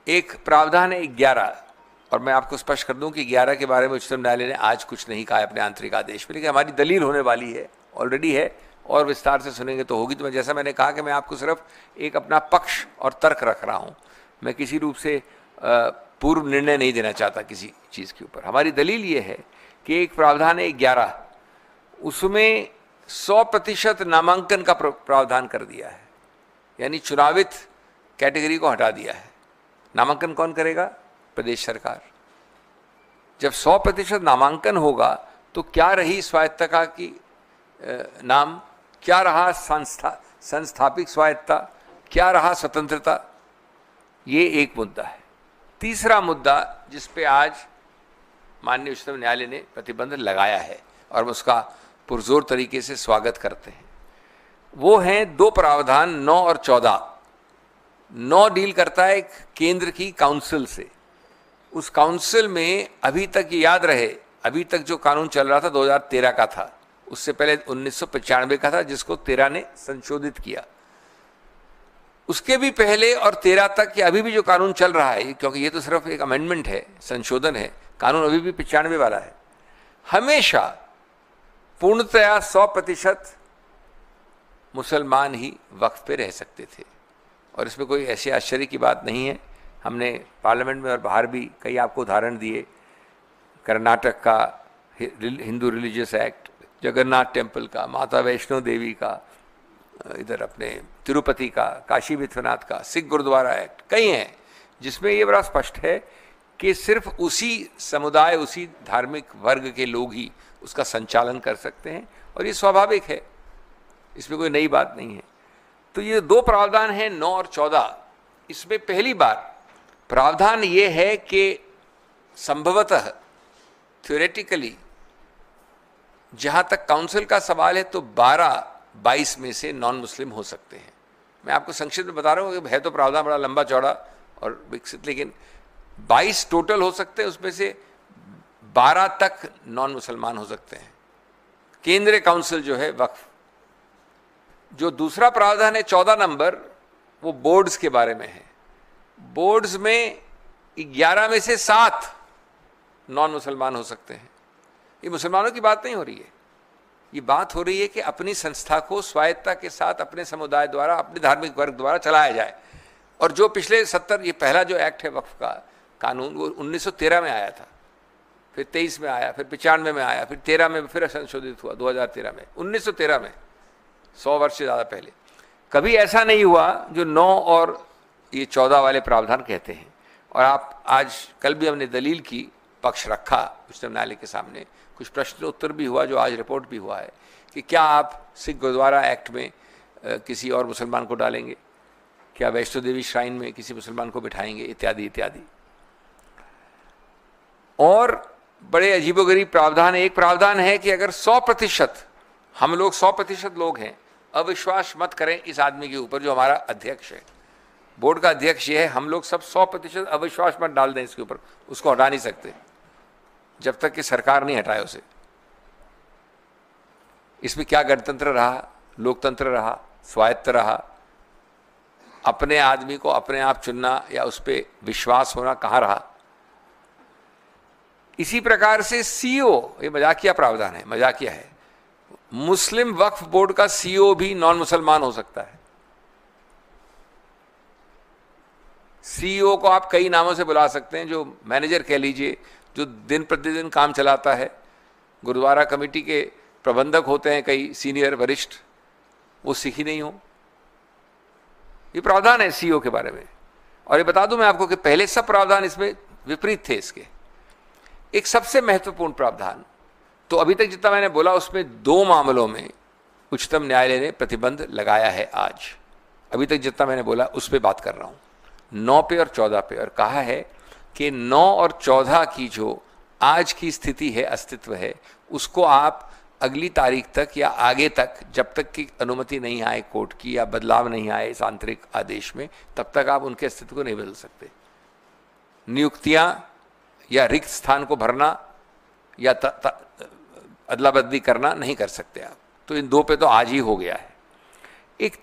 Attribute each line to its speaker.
Speaker 1: एक प्रावधान है 11, और मैं आपको स्पष्ट कर दूं कि 11 के बारे में उच्चतम न्यायालय ने आज कुछ नहीं कहा है अपने आंतरिक आदेश में, लेकिन हमारी दलील होने वाली है, ऑलरेडी है, और विस्तार से सुनेंगे तो होगी। तो जैसा मैंने कहा कि मैं आपको सिर्फ एक अपना पक्ष और तर्क रख रहा हूँ, मैं किसी रूप से पूर्व निर्णय नहीं देना चाहता किसी चीज़ के ऊपर। हमारी दलील ये है कि एक प्रावधान है 11, उसमें 100% नामांकन का प्रावधान कर दिया है, यानी चुनावित कैटेगरी को हटा दिया है। नामांकन कौन करेगा? प्रदेश सरकार। जब 100% नामांकन होगा तो क्या रही स्वायत्तता की नाम, क्या रहा संस्थापिक स्वायत्तता, क्या रहा स्वतंत्रता? ये एक मुद्दा है। तीसरा मुद्दा जिस पे आज माननीय उच्चतम न्यायालय ने प्रतिबंध लगाया है और उसका पुरजोर तरीके से स्वागत करते हैं, वो हैं दो प्रावधान 9 और 14। 9 डील करता है केंद्र की काउंसिल से। उस काउंसिल में अभी तक ये याद रहे, अभी तक जो कानून चल रहा था 2013 का था, उससे पहले 1995 का था, जिसको 13 ने संशोधित किया। उसके भी पहले और 13 तक ये अभी भी जो कानून चल रहा है, क्योंकि ये तो सिर्फ एक अमेंडमेंट है, संशोधन है, कानून अभी भी 95 वाला है, हमेशा पूर्णतया 100% मुसलमान ही वक्फ पे रह सकते थे। और इसमें कोई ऐसी आश्चर्य की बात नहीं है। हमने पार्लियामेंट में और बाहर भी कई आपको उदाहरण दिए, कर्नाटक का Hindu religious act, Jagannath temple का, माता वैष्णो देवी का, इधर अपने तिरुपति का, काशी विश्वनाथ का, सिख गुरुद्वारा एक्ट, कई हैं जिसमें ये बड़ा स्पष्ट है कि सिर्फ उसी समुदाय, उसी धार्मिक वर्ग के लोग ही उसका संचालन कर सकते हैं, और ये स्वाभाविक है, इसमें कोई नई बात नहीं है। तो ये दो प्रावधान हैं 9 और 14। इसमें पहली बार प्रावधान ये है कि संभवतः थ्योरेटिकली जहाँ तक काउंसिल का सवाल है तो 12-22 में से नॉन मुस्लिम हो सकते हैं। मैं आपको संक्षिप्त में बता रहा हूँ कि है तो प्रावधान बड़ा लंबा चौड़ा और विकसित, लेकिन 22 टोटल हो सकते हैं, उसमें से 12 तक नॉन मुसलमान हो सकते हैं। केंद्रीय काउंसिल जो है वक्फ। जो दूसरा प्रावधान है 14 नंबर, वो बोर्ड्स के बारे में है। बोर्ड्स में 11 में से 7 नॉन मुसलमान हो सकते हैं। ये मुसलमानों की बात नहीं हो रही है, ये बात हो रही है कि अपनी संस्था को स्वायत्तता के साथ अपने समुदाय द्वारा, अपने धार्मिक वर्ग द्वारा चलाया जाए। और जो पिछले 70, ये पहला जो एक्ट है वक्फ का कानून, वो 1913 में आया था, फिर 23 में आया, फिर 95 में आया, फिर 13 में फिर संशोधित हुआ 2013 में, 1913 में, 100 वर्ष से ज़्यादा पहले। कभी ऐसा नहीं हुआ जो 9 और ये 14 वाले प्रावधान कहते हैं। और आप आज कल भी हमने दलील की, पक्ष रखा उच्चतम न्यायालय के सामने, कुछ प्रश्न उत्तर भी हुआ, जो आज रिपोर्ट भी हुआ है कि क्या आप सिख गुरुद्वारा एक्ट में किसी और मुसलमान को डालेंगे, क्या वैष्णो देवी श्राइन में किसी मुसलमान को बिठाएंगे, इत्यादि इत्यादि। और बड़े अजीबोगरीब प्रावधान है। एक प्रावधान है कि अगर 100% हम लोग 100% लोग हैं, अविश्वास मत करें इस आदमी के ऊपर जो हमारा अध्यक्ष है, बोर्ड का अध्यक्ष ये है, हम लोग सब 100% अविश्वास मत डाल दें इसके ऊपर, उसको हटा नहीं सकते जब तक कि सरकार नहीं हटाए उसे। इसमें क्या गणतंत्र रहा, लोकतंत्र रहा, स्वायत्त रहा? अपने आदमी को अपने आप चुनना या उस पर विश्वास होना कहाँ रहा? इसी प्रकार से सीईओ, ये मजाकिया प्रावधान है, मजाकिया है, मुस्लिम वक्फ बोर्ड का सीईओ भी नॉन मुसलमान हो सकता है। सीईओ को आप कई नामों से बुला सकते हैं, जो मैनेजर कह लीजिए, जो दिन प्रतिदिन काम चलाता है, गुरुद्वारा कमेटी के प्रबंधक होते हैं कई सीनियर वरिष्ठ, वो सिख ही नहीं हो। ये प्रावधान है सीईओ के बारे में। और ये बता दूं मैं आपको कि पहले सब प्रावधान इसमें विपरीत थे इसके। एक सबसे महत्वपूर्ण प्रावधान, तो अभी तक जितना मैंने बोला उसमें 2 मामलों में उच्चतम न्यायालय ने प्रतिबंध लगाया है आज। अभी तक जितना मैंने बोला उस पर बात कर रहा हूं, 9 पे और 14 पे, और कहा है कि 9 और 14 की जो आज की स्थिति है, अस्तित्व है, उसको आप अगली तारीख तक या आगे तक, जब तक की अनुमति नहीं आए कोर्ट की या बदलाव नहीं आए इस आंतरिक आदेश में, तब तक आप उनके अस्तित्व को नहीं बदल सकते। नियुक्तियां या रिक्त स्थान को भरना या अदला बदली करना नहीं कर सकते आप। तो इन 2 पे तो आज ही हो गया है। एक